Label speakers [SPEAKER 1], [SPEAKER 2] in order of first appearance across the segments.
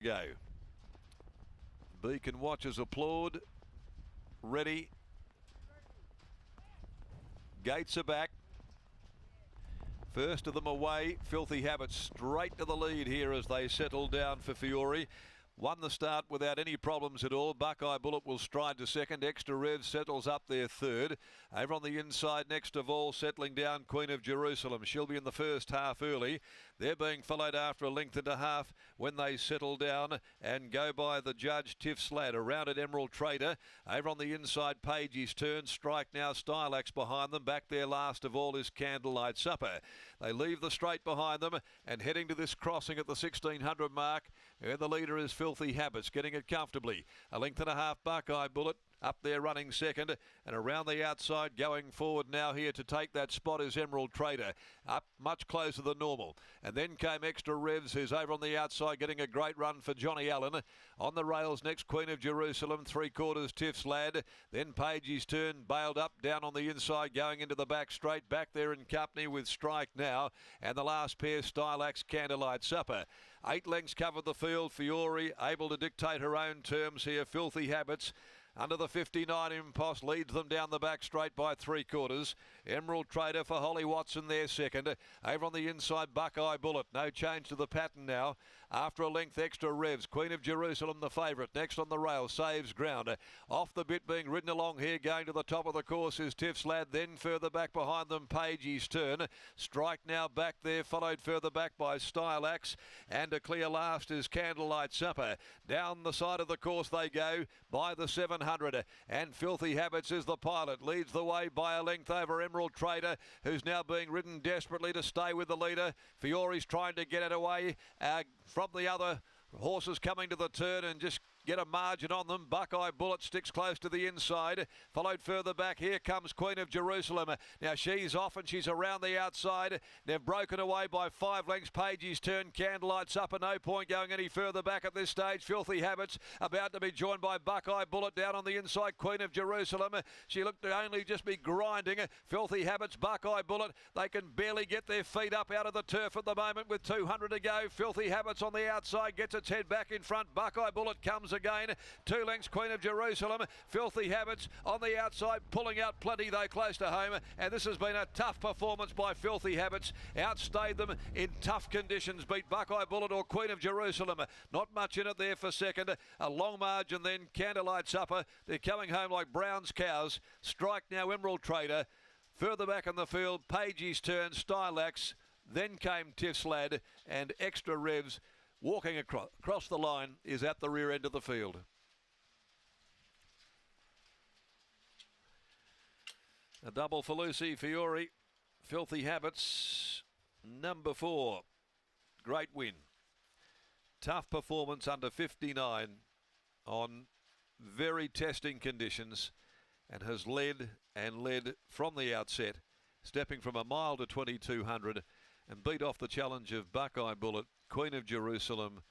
[SPEAKER 1] Go. Beacon watchers applaud. Ready. Gates are back. First of them away. Filthy Habits straight to the lead here as they settle down for Fiore. Won the start without any problems at all. Buckeye Bullet will stride to second. Extra Rev settles up there third. Over on the inside, next of all, settling down, Queen of Jerusalem. She'll be in the first half early. They're being followed after a length and a half when they settle down and go by the judge, Tiff's Lad. Around it, Emerald Trader. Over on the inside, Pagey's turn. Strike now, Stylax behind them. Back there last of all is Candlelight Supper. They leave the straight behind them and heading to this crossing at the 1600 mark. Where the leader is Filthy Habits, getting it comfortably. A length and a half, Buckeye Bullet. Up there running second, and around the outside going forward now here to take that spot is Emerald Trader. Up much closer than normal. And then came Extra Revs, who's over on the outside getting a great run for Johnny Allen. On the rails next, Queen of Jerusalem, 3/4 Tiff's Lad. Then Pagey's turn, bailed up down on the inside, going into the back straight. Back there in company with Strike now. And the last pair, Stylax, Candlelight Supper. 8 lengths covered the field. Fiore able to dictate her own terms here. Filthy Habits. Under the 59, Impost leads them down the back straight by 3/4. Emerald Trader for Holly Watson there second. Over on the inside, Buckeye Bullet. No change to the pattern now. After a length, Extra Revs. Queen of Jerusalem the favourite. Next on the rail, saves ground. Off the bit being ridden along here, going to the top of the course is Tiff's Lad. Then further back behind them, Pagey's turn. Strike now back there, followed further back by Stylax. And a clear last is Candlelight Supper. Down the side of the course they go by the 700. And Filthy Habits is the pilot. Leads the way by a length over Emerald Trader, who's now being ridden desperately to stay with the leader. Fiore's trying to get it away from the other horses coming to the turn and just get a margin on them. Buckeye Bullet sticks close to the inside. Followed further back. Here comes Queen of Jerusalem. Now she's off and she's around the outside. They've broken away by 5 lengths. Pagey's turn. Candlelight's up and no point going any further back at this stage. Filthy Habits about to be joined by Buckeye Bullet down on the inside. Queen of Jerusalem. She looked to only just be grinding. Filthy Habits, Buckeye Bullet. They can barely get their feet up out of the turf at the moment with 200 to go. Filthy Habits on the outside gets its head back in front. Buckeye Bullet comes again. 2 lengths, Queen of Jerusalem. Filthy Habits on the outside, pulling out plenty though close to home. And this has been a tough performance by Filthy Habits. Outstayed them in tough conditions. Beat Buckeye Bullet or Queen of Jerusalem. Not much in it there for second. A long margin then, Candlelight Supper. They're coming home like Brown's cows. Strike now, Emerald Trader. Further back in the field, Pagey's turn, Stylax. Then came Tiff's Lad and Extra Revs. Walking across the line is at the rear end of the field. A double for Lucy Fiore. Filthy Habits, number 4. Great win. Tough performance under 59 on very testing conditions and has led from the outset, stepping from a mile to 2200 and beat off the challenge of Buckeye Bullet. Queen of Jerusalem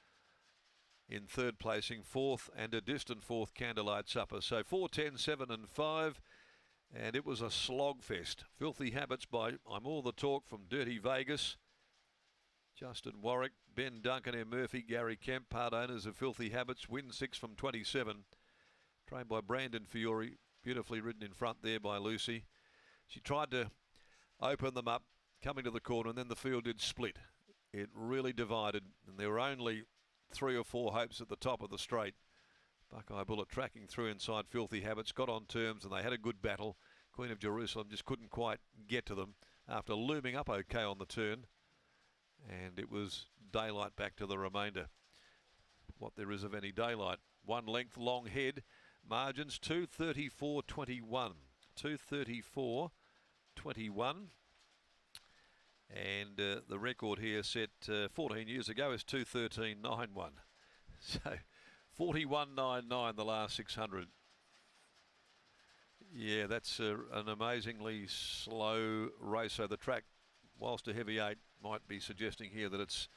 [SPEAKER 1] in third placing, 4th and a distant 4th, Candlelight Supper. So 4, 10, 7 and 5, and it was a slog fest. Filthy Habits by I'm All the Talk from Dirty Vegas. Justin Warwick, Ben Duncan, M. Murphy, Gary Kemp, part owners of Filthy Habits, win 6 from 27. Trained by Brandon Fiore, beautifully ridden in front there by Lucy. She tried to open them up, coming to the corner, and then the field did split. It really divided, and there were only 3 or 4 hopes at the top of the straight. Buckeye Bullet tracking through inside Filthy Habits, got on terms, and they had a good battle. Queen of Jerusalem just couldn't quite get to them after looming up okay on the turn. And it was daylight back to the remainder. What there is of any daylight. 1 length long head. Margins 234.21. 234.21. And the record here set 14 years ago is 213.91. So 41.99 the last 600. Yeah, that's an amazingly slow race. So the track, whilst a heavy 8, might be suggesting here that it's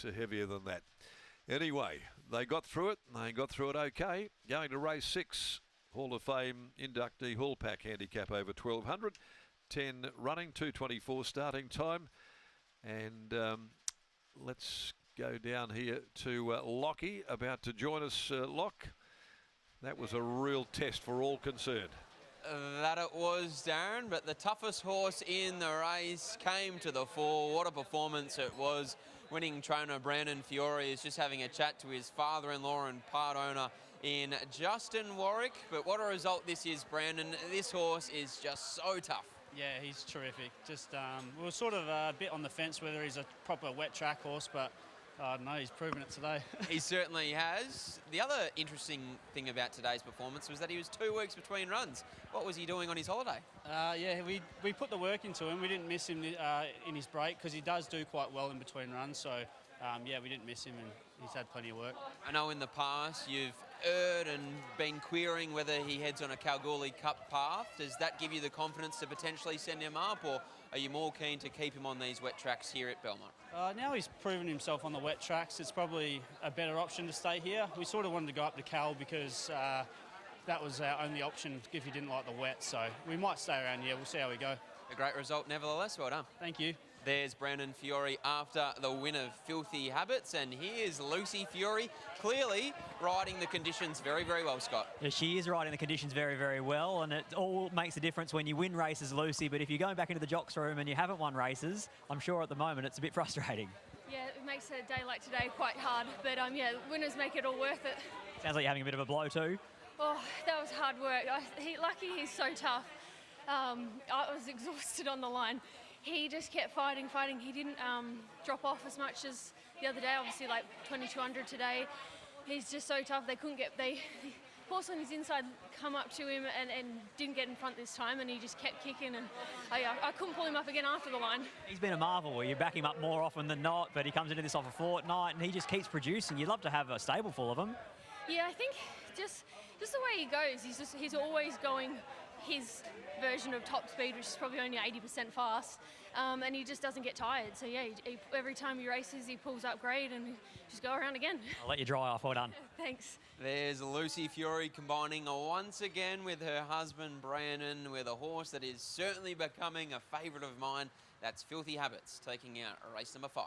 [SPEAKER 1] heavier than that. Anyway, they got through it. They got through it okay. Going to race 6, Hall of Fame inductee Hall Pack handicap over 1200. 10 running, 2:24 starting time. And let's go down here to Lockie, about to join us, Lock. That was a real test for all concerned.
[SPEAKER 2] That it was, Darren, but the toughest horse in the race came to the fore. What a performance it was. Winning trainer Brandon Fiore is just having a chat to his father-in-law and part owner in Justin Warwick. But what a result this is, Brandon. This horse is just so tough.
[SPEAKER 3] Yeah, he's terrific. Just we were sort of a bit on the fence whether he's a proper wet track horse, but no, he's proven it today.
[SPEAKER 2] He certainly has. The other interesting thing about today's performance was that he was 2 weeks between runs. What was he doing on his holiday?
[SPEAKER 3] Yeah, we put the work into him. We didn't miss him in his break because he does do quite well in between runs. So, yeah, we didn't miss him and he's had plenty of work.
[SPEAKER 2] I know in the past you've erred and been querying whether he heads on a Kalgoorlie Cup path. Does that give you the confidence to potentially send him up, or are you more keen to keep him on these wet tracks here at Belmont?
[SPEAKER 3] Now he's proven himself on the wet tracks. It's probably a better option to stay here. We sort of wanted to go up to Cal because that was our only option if he didn't like the wet. So we might stay around here. We'll see how we go.
[SPEAKER 2] A great result nevertheless. Well done.
[SPEAKER 3] Thank you.
[SPEAKER 2] There's Brandon Fiore after the win of Filthy Habits, and here's Lucy Fiore, clearly riding the conditions very, very well, Scott.
[SPEAKER 4] Yeah, she is riding the conditions very, very well, and it all makes a difference when you win races, Lucy. But if you're going back into the jocks room and you haven't won races, I'm sure at the moment it's a bit frustrating.
[SPEAKER 5] Yeah, it makes a day like today quite hard, but yeah, winners make it all worth it.
[SPEAKER 4] Sounds like you're having a bit of a blow too.
[SPEAKER 5] Oh, that was hard work. Lucky he's so tough. I was exhausted on the line. He just kept fighting. He didn't drop off as much as the other day, obviously like 2200 today. He's just so tough. They couldn't get, horse on his inside come up to him and didn't get in front this time, and he just kept kicking, and I couldn't pull him up again after the line.
[SPEAKER 4] He's been a marvel. You back him up more often than not, but he comes into this off a fortnight and he just keeps producing. You'd love to have a stable full of them.
[SPEAKER 5] Yeah, I think just the way he goes, he's always going his version of top speed, which is probably only 80% fast, and he just doesn't get tired. So yeah, every time he races, he pulls up great and just go around again.
[SPEAKER 4] I'll let you dry off. Well done.
[SPEAKER 5] Thanks.
[SPEAKER 2] There's Lucy Fiore combining once again with her husband Brandon with a horse that is certainly becoming a favourite of mine. That's Filthy Habits, taking out race number 5.